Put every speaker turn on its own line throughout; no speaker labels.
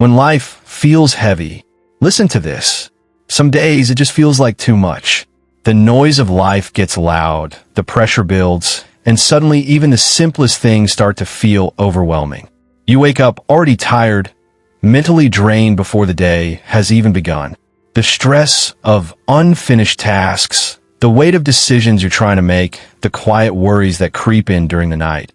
When life feels heavy, listen to this. Some days it just feels like too much. The noise of life gets loud, the pressure builds, and suddenly even the simplest things start to feel overwhelming. You wake up already tired, mentally drained before the day has even begun. The stress of unfinished tasks, the weight of decisions you're trying to make, the quiet worries that creep in during the night.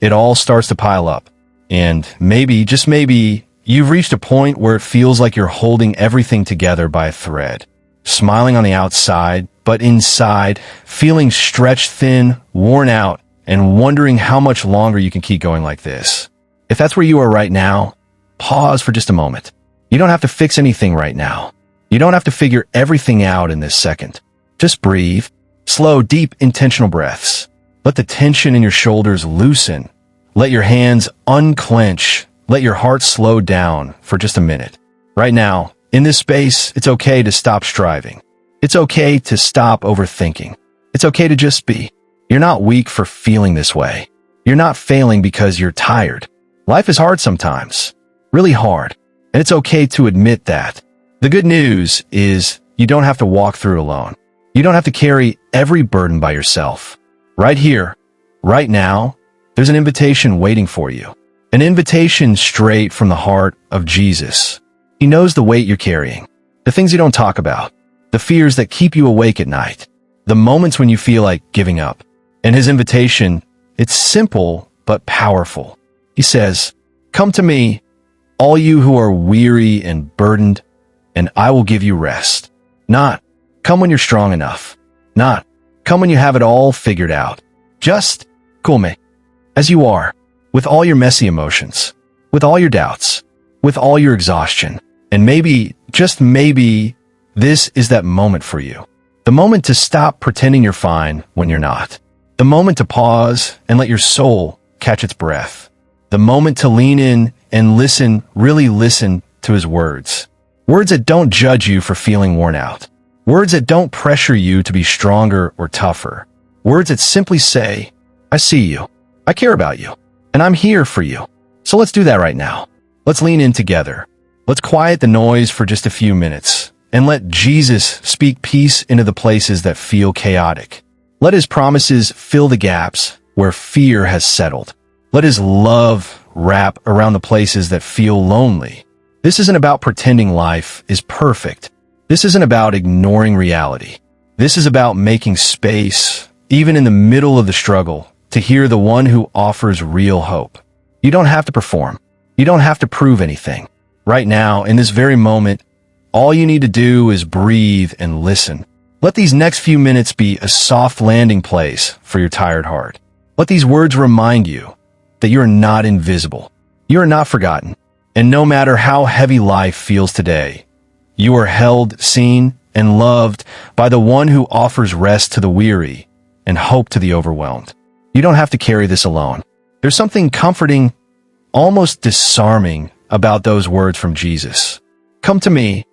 It all starts to pile up. And maybe, just maybe, you've reached a point where it feels like you're holding everything together by a thread. Smiling on the outside, but inside, feeling stretched thin, worn out, and wondering how much longer you can keep going like this. If that's where you are right now, pause for just a moment. You don't have to fix anything right now. You don't have to figure everything out in this second. Just breathe. Slow, deep, intentional breaths. Let the tension in your shoulders loosen. Let your hands unclench. Let your heart slow down for just a minute. Right now, in this space, it's okay to stop striving. It's okay to stop overthinking. It's okay to just be. You're not weak for feeling this way. You're not failing because you're tired. Life is hard sometimes. Really hard. And it's okay to admit that. The good news is you don't have to walk through it alone. You don't have to carry every burden by yourself. Right here, right now, there's an invitation waiting for you. An invitation straight from the heart of Jesus. He knows the weight you're carrying, the things you don't talk about, the fears that keep you awake at night, the moments when you feel like giving up. And his invitation, it's simple but powerful. He says, "Come to me, all you who are weary and burdened, and I will give you rest." Not, "Come when you're strong enough." Not, "Come when you have it all figured out." Just, "Come as you are, with all your messy emotions, with all your doubts, with all your exhaustion." And maybe, just maybe, this is that moment for you. The moment to stop pretending you're fine when you're not. The moment to pause and let your soul catch its breath. The moment to lean in and listen, really listen to his words. Words that don't judge you for feeling worn out. Words that don't pressure you to be stronger or tougher. Words that simply say, "I see you. I care about you. And I'm here for you." So let's do that right now. Let's lean in together. Let's quiet the noise for just a few minutes and let Jesus speak peace into the places that feel chaotic. Let his promises fill the gaps where fear has settled. Let his love wrap around the places that feel lonely. This isn't about pretending life is perfect. This isn't about ignoring reality. This is about making space, even in the middle of the struggle, to hear the one who offers real hope. You don't have to perform. You don't have to prove anything. Right now, in this very moment, all you need to do is breathe and listen. Let these next few minutes be a soft landing place for your tired heart. Let these words remind you that you are not invisible. You are not forgotten. And no matter how heavy life feels today, you are held, seen, and loved by the one who offers rest to the weary and hope to the overwhelmed. You don't have to carry this alone. There's something comforting, almost disarming about those words from Jesus. "Come to me,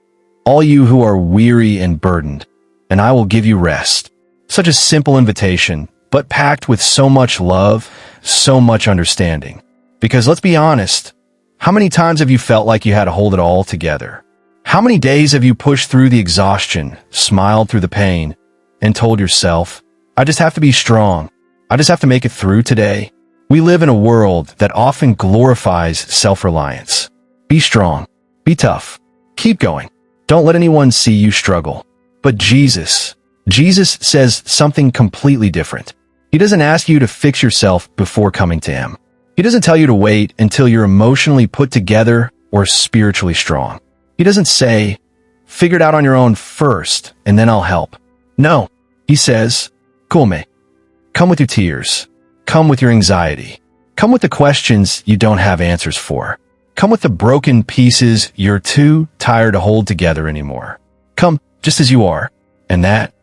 all you who are weary and burdened, and I will give you rest." Such a simple invitation, but packed with so much love, so much understanding. Because let's be honest, how many times have you felt like you had to hold it all together? How many days have you pushed through the exhaustion, smiled through the pain, and told yourself, "I just have to be strong. I just have to make it through today"? We live in a world that often glorifies self-reliance. Be strong. Be tough. Keep going. Don't let anyone see you struggle. But Jesus says something completely different. He doesn't ask you to fix yourself before coming to him. He doesn't tell you to wait until you're emotionally put together or spiritually strong. He doesn't say, "Figure it out on your own first, and then I'll help." No, he says, "Come. Come with your tears. Come with your anxiety. Come with the questions you don't have answers for. Come with the broken pieces you're too tired to hold together anymore. Come just as you are." And that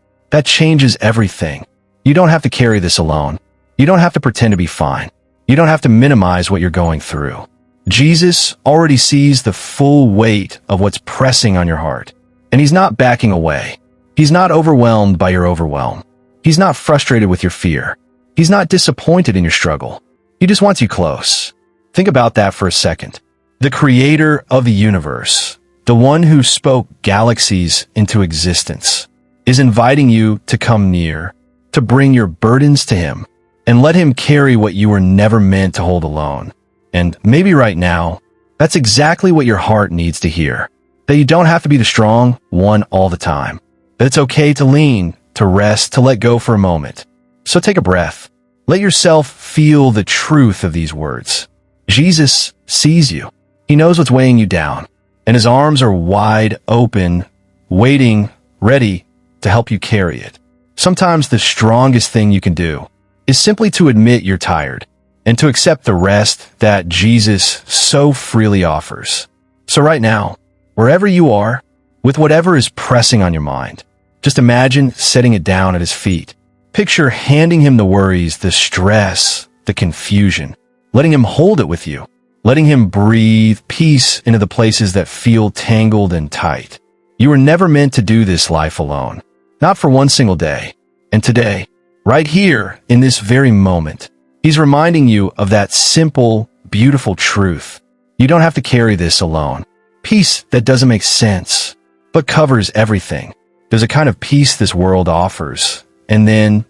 changes everything. You don't have to carry this alone. You don't have to pretend to be fine. You don't have to minimize what you're going through. Jesus already sees the full weight of what's pressing on your heart. And he's not backing away. He's not overwhelmed by your overwhelm. He's not frustrated with your fear. He's not disappointed in your struggle. He just wants you close. Think about that for a second. the creator of the universe, the one who spoke galaxies into existence, is inviting you to come near, to bring your burdens to him, and let him carry what you were never meant to hold alone. And maybe right now, that's exactly what your heart needs to hear. That you don't have to be the strong one all the time. That it's okay to lean, to rest, to let go for a moment. So take a breath. Let yourself feel the truth of these words. Jesus sees you. He knows what's weighing you down, and his arms are wide open, waiting, ready to help you carry it. Sometimes the strongest thing you can do is simply to admit you're tired and to accept the rest that Jesus so freely offers. So right now, wherever you are, with whatever is pressing on your mind, just imagine setting it down at his feet. Picture handing him the worries, the stress, the confusion, letting him hold it with you, letting him breathe peace into the places that feel tangled and tight. You were never meant to do this life alone, not for one single day. And today, right here in this very moment, he's reminding you of that simple, beautiful truth. You don't have to carry this alone. Peace that doesn't make sense, but covers everything. There's a kind of peace this world offers, and then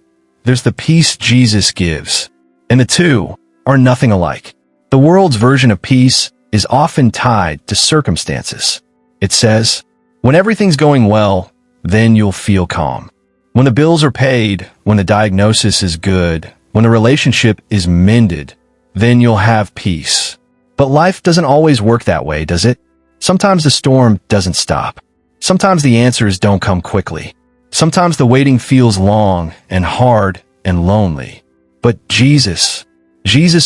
there's the peace Jesus gives. And the two are nothing alike. The world's version of peace is often tied to circumstances. It says, when everything's going well, then you'll feel calm. When the bills are paid, when the diagnosis is good, when the relationship is mended, then you'll have peace. But life doesn't always work that way, does it? Sometimes the storm doesn't stop. Sometimes the answers don't come quickly. Sometimes the waiting feels long and hard and lonely. But Jesus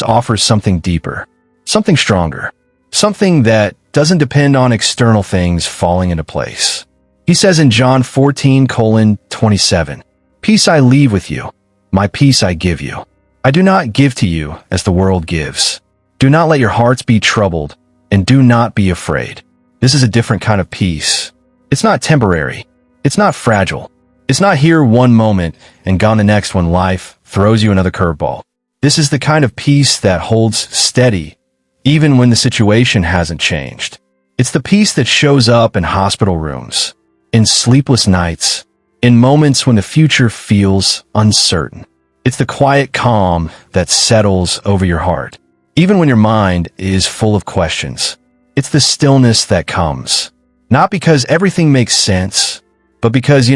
offers something deeper, something stronger, something that doesn't depend on external things falling into place. He says in John 14:27, "Peace I leave with you, my peace I give you. I do not give to you as the world gives. Do not let your hearts be troubled, and do not be afraid." This is a different kind of peace. It's not temporary. It's not fragile. It's not here one moment and gone the next when life throws you another curveball. This is the kind of peace that holds steady, even when the situation hasn't changed. It's the peace that shows up in hospital rooms, in sleepless nights, in moments when the future feels uncertain. It's the quiet calm that settles over your heart, even when your mind is full of questions. It's the stillness that comes, not because everything makes sense, but because,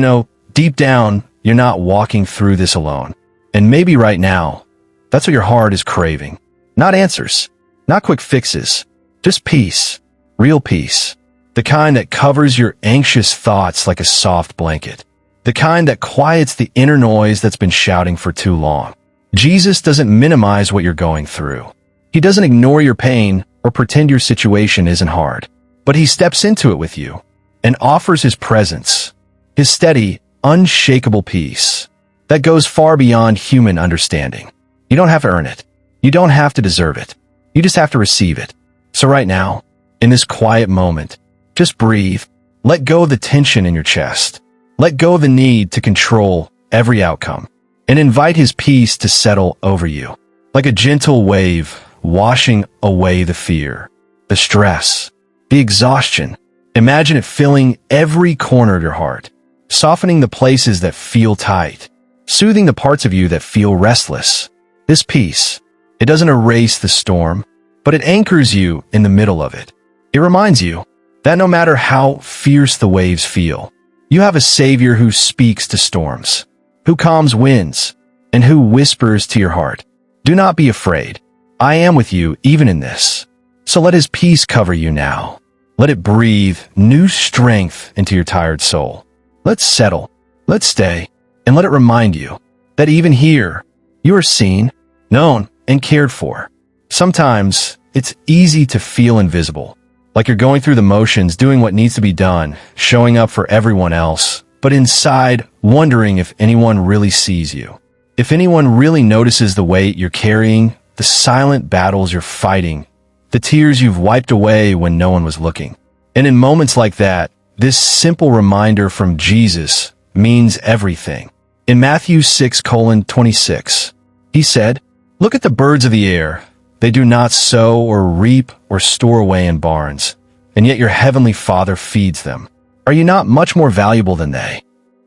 deep down, you're not walking through this alone. And maybe right now, that's what your heart is craving. Not answers, not quick fixes, just peace, real peace. The kind that covers your anxious thoughts like a soft blanket. The kind that quiets the inner noise that's been shouting for too long. Jesus doesn't minimize what you're going through. He doesn't ignore your pain or pretend your situation isn't hard. But he steps into it with you and offers his presence, his steady, unshakable peace that goes far beyond human understanding. You don't have to earn it. You don't have to deserve it. You just have to receive it. So right now, in this quiet moment, just breathe. Let go of the tension in your chest. Let go of the need to control every outcome and invite his peace to settle over you like a gentle wave washing away the fear, the stress, the exhaustion. Imagine it filling every corner of your heart, softening the places that feel tight, soothing the parts of you that feel restless. This peace, it doesn't erase the storm, but it anchors you in the middle of it. It reminds you that no matter how fierce the waves feel, you have a Savior who speaks to storms, who calms winds, and who whispers to your heart, "Do not be afraid. I am with you even in this." So let his peace cover you now. Let it breathe new strength into your tired soul. Let's settle, let's stay, and let it remind you that even here, you are seen, known, and cared for. Sometimes it's easy to feel invisible, like you're going through the motions, doing what needs to be done, showing up for everyone else, but inside wondering if anyone really sees you, if anyone really notices the weight you're carrying, the silent battles you're fighting, the tears you've wiped away when no one was looking. And in moments like that, this simple reminder from Jesus means everything. In Matthew 6:26, he said, "Look at the birds of the air. They do not sow or reap or store away in barns, and yet your heavenly Father feeds them. Are you not much more valuable than they?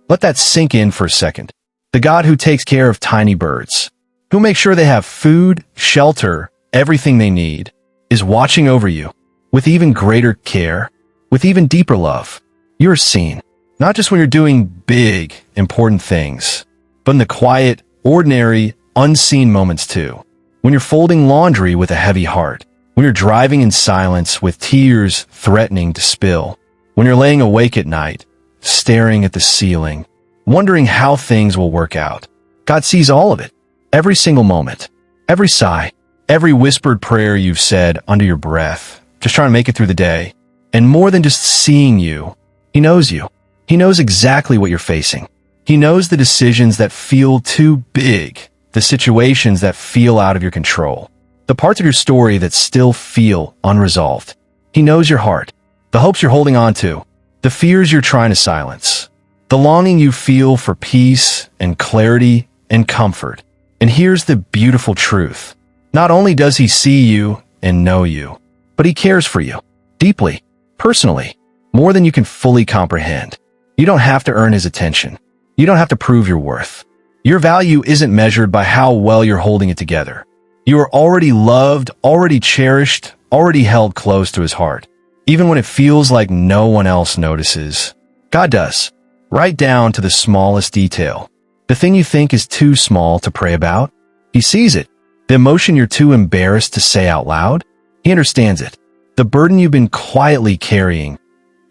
Let that sink in for a second. The God who takes care of tiny birds, who makes sure they have food, shelter, everything they need, is watching over you with even greater care, with even deeper love. You are seen, not just when you're doing big, important things, but in the quiet, ordinary, unseen moments too. When you're folding laundry with a heavy heart, when you're driving in silence with tears threatening to spill, when you're laying awake at night, staring at the ceiling, wondering how things will work out. God sees all of it, every single moment, every sigh, every whispered prayer you've said under your breath, just trying to make it through the day. And more than just seeing you, He knows you. He knows exactly what you're facing. He knows the decisions that feel too big, the situations that feel out of your control, the parts of your story that still feel unresolved. He knows your heart, the hopes you're holding on to, the fears you're trying to silence, the longing you feel for peace and clarity and comfort. And here's the beautiful truth. Not only does He see you and know you, but He cares for you, deeply, personally, more than you can fully comprehend. You don't have to earn His attention. You don't have to prove your worth. Your value isn't measured by how well you're holding it together. You are already loved, already cherished, already held close to His heart. Even when it feels like no one else notices, God does, right down to the smallest detail. The thing you think is too small to pray about, He sees it. The emotion you're too embarrassed to say out loud, He understands it. The burden you've been quietly carrying,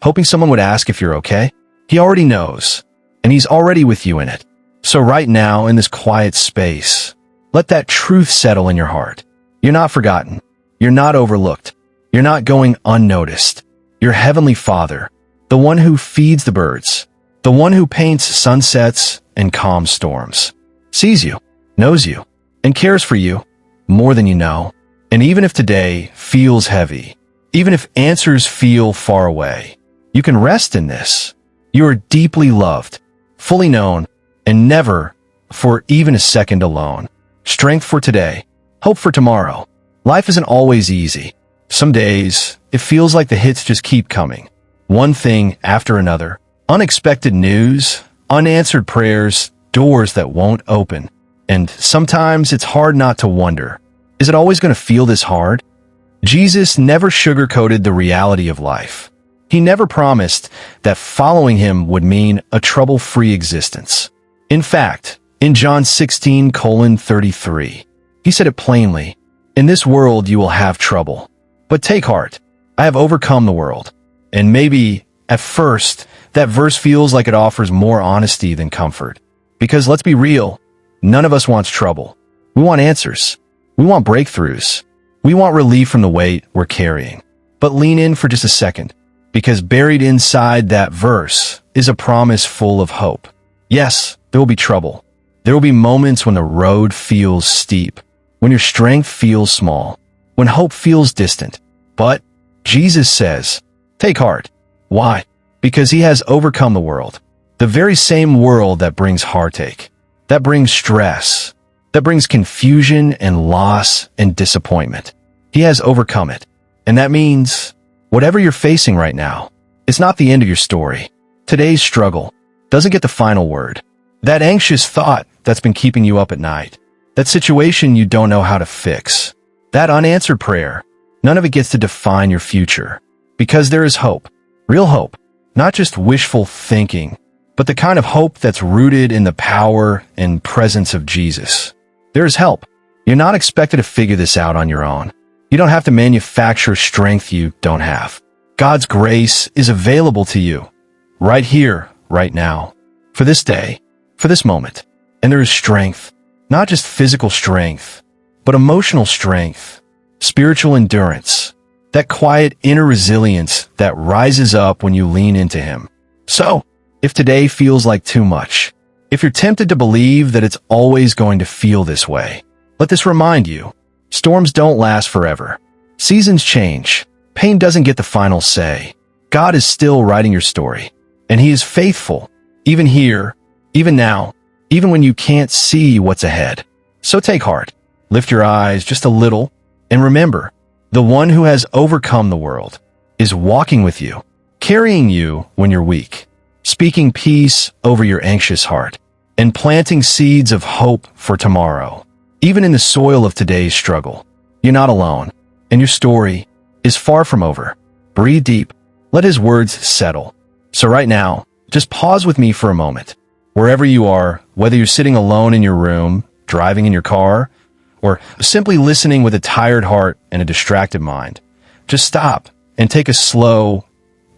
hoping someone would ask if you're okay, He already knows, and He's already with you in it. So right now, in this quiet space, let that truth settle in your heart. You're not forgotten. You're not overlooked. You're not going unnoticed. Your heavenly Father, the one who feeds the birds, the one who paints sunsets and calms storms, sees you, knows you, and cares for you more than you know. And even if today feels heavy, even if answers feel far away, you can rest in this. You are deeply loved, fully known, and never for even a second alone. Strength for today, hope for tomorrow. Life isn't always easy. Some days, it feels like the hits just keep coming. One thing after another. Unexpected news, unanswered prayers, doors that won't open. And sometimes it's hard not to wonder, is it always going to feel this hard? Jesus never sugarcoated the reality of life. He never promised that following Him would mean a trouble-free existence. In fact, in John 16:33, He said it plainly, "In this world you will have trouble, but take heart, I have overcome the world." And maybe, at first, that verse feels like it offers more honesty than comfort. Because let's be real, none of us wants trouble. We want answers. We want breakthroughs. We want relief from the weight we're carrying. But lean in for just a second, because buried inside that verse is a promise full of hope. Yes, there will be trouble. There will be moments when the road feels steep, when your strength feels small, when hope feels distant. But Jesus says, take heart. Why? Because He has overcome the world. The very same world that brings heartache, that brings stress, that brings confusion and loss and disappointment. He has overcome it. And that means whatever you're facing right now, it's not the end of your story. Today's struggle doesn't get the final word. That anxious thought that's been keeping you up at night, that situation you don't know how to fix, that unanswered prayer, none of it gets to define your future. Because there is hope, real hope, not just wishful thinking, but the kind of hope that's rooted in the power and presence of Jesus. There is help. You're not expected to figure this out on your own. You don't have to manufacture strength you don't have. God's grace is available to you, right here, right now, for this day, for this moment. And there is strength, not just physical strength, but emotional strength, spiritual endurance, that quiet inner resilience that rises up when you lean into Him. So, if today feels like too much, if you're tempted to believe that it's always going to feel this way, let this remind you, storms don't last forever. Seasons change. Pain doesn't get the final say. God is still writing your story, and He is faithful, even here, even now, even when you can't see what's ahead. So take heart, lift your eyes just a little, And remember, the one who has overcome the world is walking with you, carrying you when you're weak, speaking peace over your anxious heart, and planting seeds of hope for tomorrow. Even in the soil of today's struggle, you're not alone, and your story is far from over. Breathe deep. Let his words settle. So right now, just pause with me for a moment. Wherever you are, whether you're sitting alone in your room, driving in your car, or simply listening with a tired heart and a distracted mind, just stop and take a slow,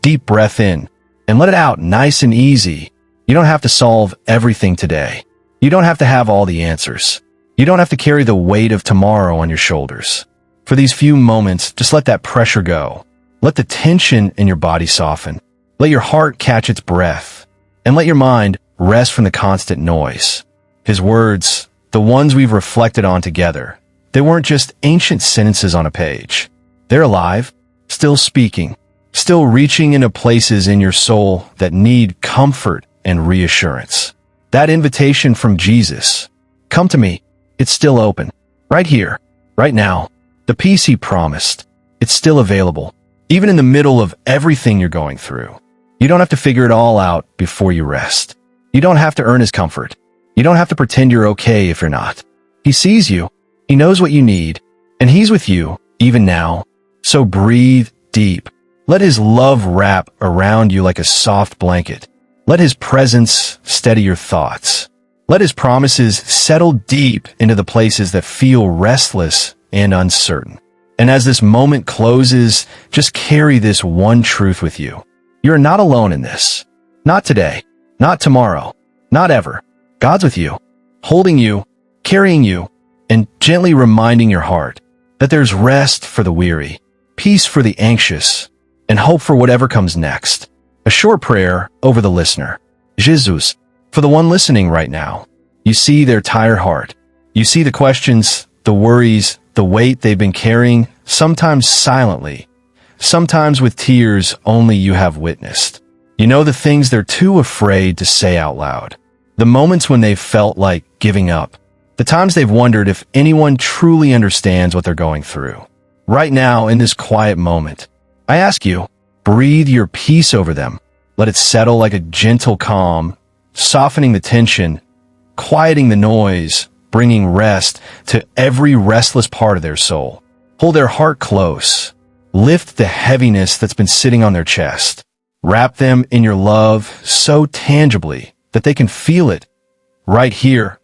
deep breath in and let it out nice and easy. You don't have to solve everything today. You don't have to have all the answers. You don't have to carry the weight of tomorrow on your shoulders. For these few moments, just let that pressure go. Let the tension in your body soften. Let your heart catch its breath. And let your mind rest from the constant noise. His words, the ones we've reflected on together, they weren't just ancient sentences on a page. They're alive, still speaking, still reaching into places in your soul that need comfort and reassurance. That invitation from Jesus, come to me, it's still open. Right here, right now. The peace he promised, it's still available, even in the middle of everything you're going through. You don't have to figure it all out before you rest. You don't have to earn his comfort. You don't have to pretend you're okay if you're not. He sees you. He knows what you need, and he's with you even now. So breathe deep. Let his love wrap around you like a soft blanket. Let his presence steady your thoughts. Let his promises settle deep into the places that feel restless and uncertain. And as this moment closes, just carry this one truth with you. You're not alone in this. Not today, not tomorrow, not ever. God's with you, holding you, carrying you, and gently reminding your heart that there's rest for the weary, peace for the anxious, and hope for whatever comes next. A short prayer over the listener. Jesus, for the one listening right now, you see their tired heart. You see the questions, the worries, the weight they've been carrying, sometimes silently, sometimes with tears only you have witnessed. You know the things they're too afraid to say out loud. The moments when they've felt like giving up. The times they've wondered if anyone truly understands what they're going through. Right now, in this quiet moment, I ask you, breathe your peace over them. Let it settle like a gentle calm, softening the tension, quieting the noise, bringing rest to every restless part of their soul. Hold their heart close. Lift the heaviness that's been sitting on their chest. Wrap them in your love so tangibly that they can feel it right here,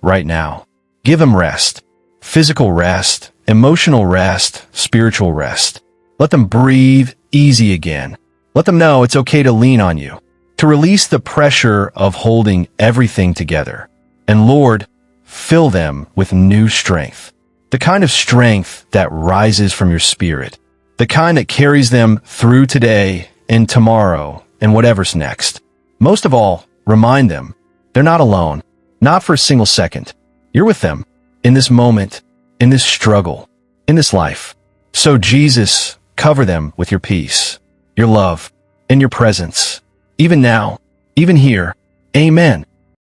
right now. Give them rest, physical rest, emotional rest, spiritual rest. Let them breathe easy again. Let them know it's okay to lean on you, to release the pressure of holding everything together. And Lord, fill them with new strength, the kind of strength that rises from your spirit, the kind that carries them through today and tomorrow and whatever's next. Most of all, remind them they're not alone, not for a single second. You're with them in this moment, in this struggle, in this life. So Jesus, cover them with your peace, your love, and your presence, even now, even here. Amen.